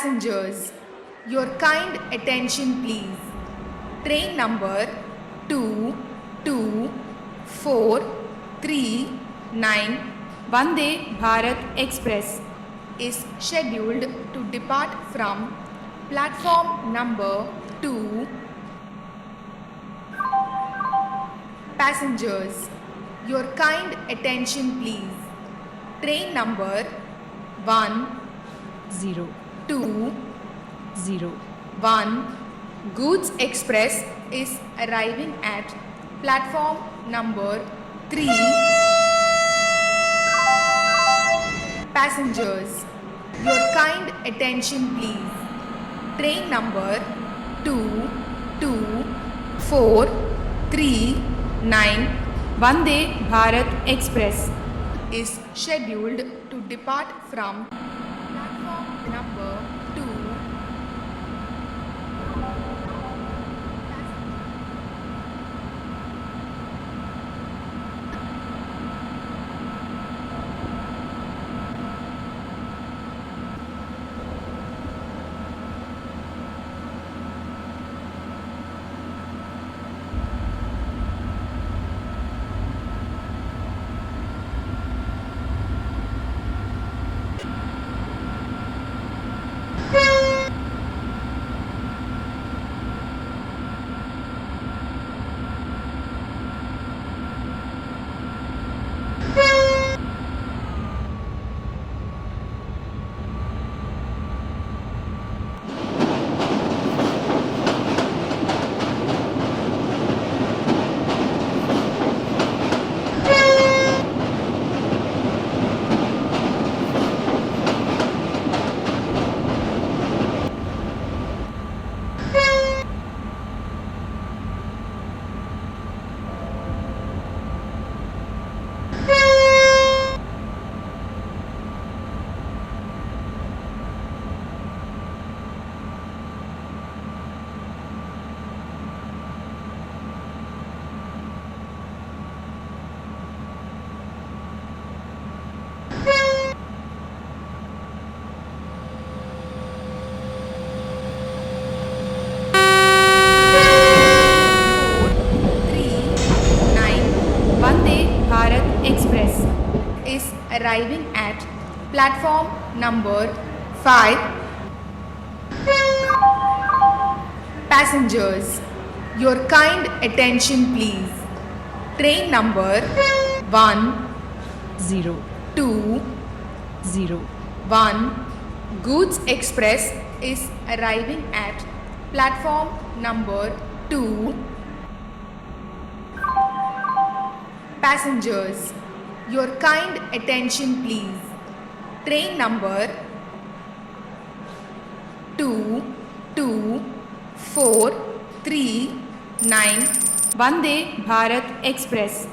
Passengers, your kind attention please. Train number 22439 Vande Bharat Express is scheduled to depart from platform number 2. Passengers, your kind attention please. Train number 101 Goods Express is arriving at platform number 3. Passengers, your kind attention please. Train number 22439 Vande Bharat Express is scheduled to depart from platform number 2. Express is arriving at platform number 5. Passengers, your kind attention please. Train number 101 Goods Express is arriving at platform number 2. Passengers, your kind attention please. Train number 22439 Vande Bharat Express